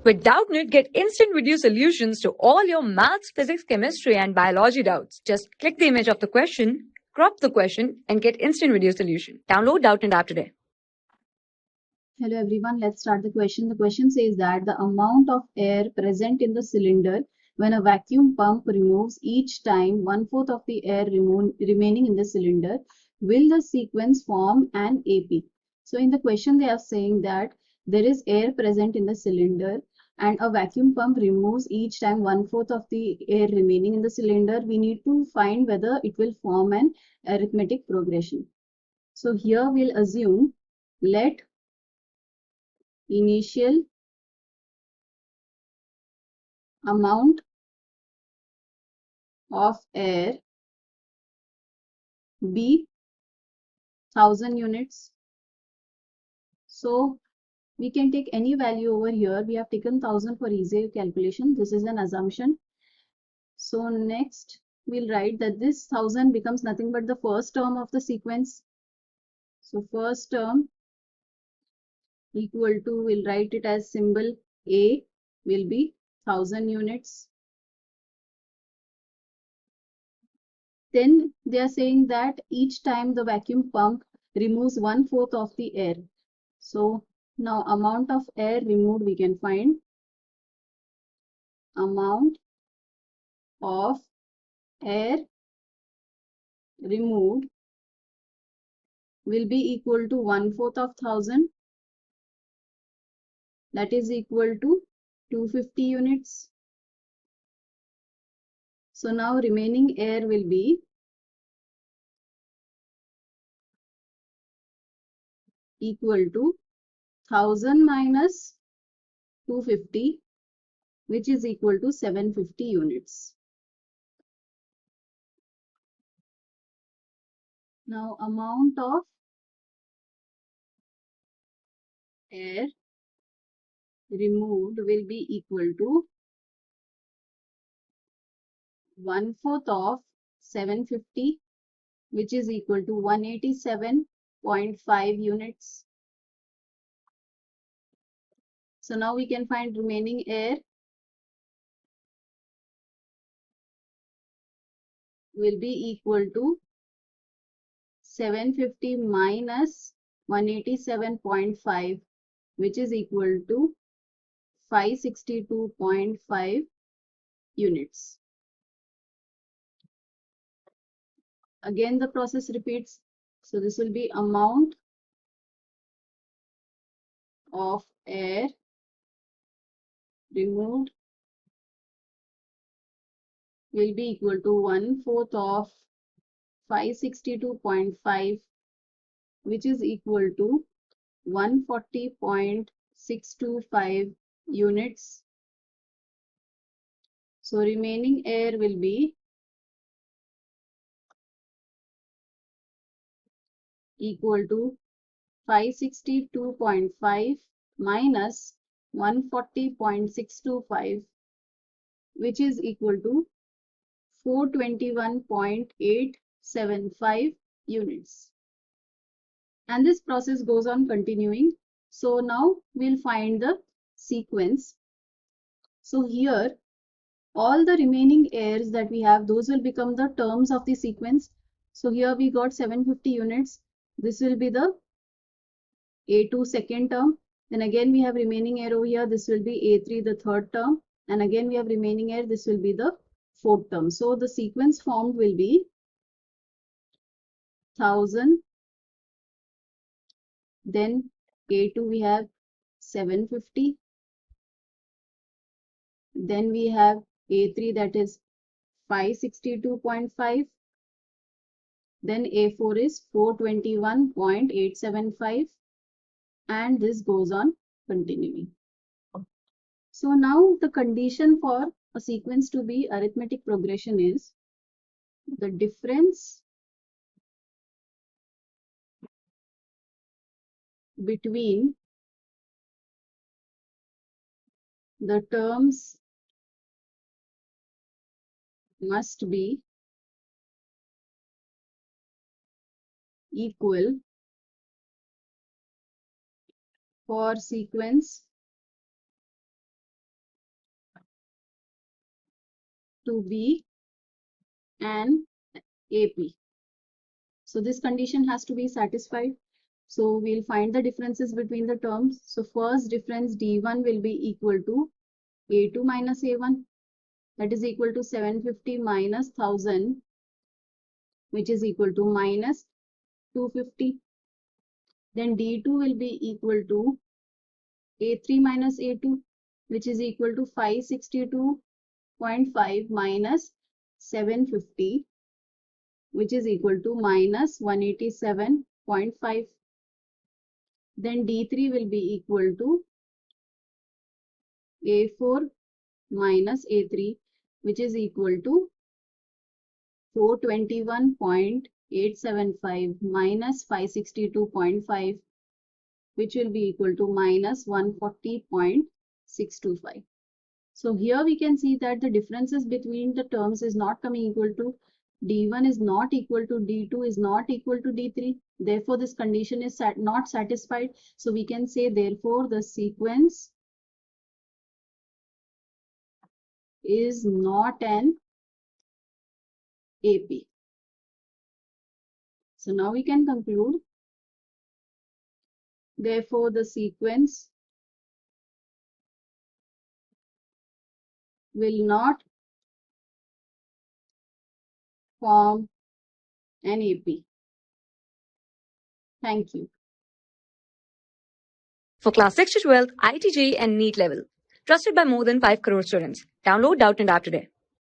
With Doubtnut, get instant video solutions to all your maths, physics, chemistry, and biology doubts. Just click the image of the question, crop the question, and get instant video solution. Download Doubtnut app today. Hello everyone, let's start the question. The question says that the amount of air present in the cylinder when a vacuum pump removes each time 1/4 of the air remaining in the cylinder, will the sequence form an AP? So in the question they are saying that there is air present in the cylinder and a vacuum pump removes each time 1/4 of the air remaining in the cylinder. We need to find whether it will form an arithmetic progression. So here we'll assume let initial amount of air be 1000 units. So we can take any value over here. We have taken 1000 for easy calculation. This is an assumption. So next we'll write that this 1000 becomes nothing but the first term of the sequence. So first term equal to, we'll write it as symbol A, will be 1000 units. Then they are saying that each time the vacuum pump removes 1/4 of the air. So now amount of air removed we can find. Amount of air removed will be equal to 1/4 of 1000. That is equal to 250 units. So now remaining air will be equal to 1000 minus 250, which is equal to 750 units. Now amount of air removed will be equal to 1/4 of 750, which is equal to 187.5 units. So now we can find remaining air will be equal to 750 minus 187.5, which is equal to 562.5 units. Again the process repeats. So this will be amount of air removed will be equal to 1/4 of 562.5, which is equal to 140.625 units. So remaining air will be equal to 562.5 minus 140.625, which is equal to 421.875 units. And this process goes on continuing. So now we'll find the sequence. So here all the remaining airs that we have, those will become the terms of the sequence. So here we got 750 units. This will be the A2 second term. Then again we have remaining air over here. This will be A3 the third term. And again we have remaining air. This will be the fourth term. So the sequence formed will be 1000. Then A2 we have 750. Then we have A3, that is 562.5. Then A4 is 421.875, and this goes on continuing. So now the condition for a sequence to be arithmetic progression is the difference between the terms must be equal for sequence to be an AP. So this condition has to be satisfied. So we'll find the differences between the terms. So first difference D1 will be equal to A2 minus A1, that is equal to 750 minus 1000, which is equal to minus 250. Then D2 will be equal to A3 minus A2, which is equal to 562.5 minus 750, which is equal to minus 187.5. Then D3 will be equal to A4 minus A3, which is equal to 421.875 minus 562.5, which will be equal to minus 140.625. So here we can see that the differences between the terms is not coming equal to D1 is not equal to D2 is not equal to D3. Therefore, this condition is not satisfied. So we can say, therefore, the sequence is not an AP. So now we can conclude. Therefore, the sequence will not form an AP. Thank you. For class 6 to 12, IIT JEE and NEET level. Trusted by more than 5 crore students. Download Doubtnut App today.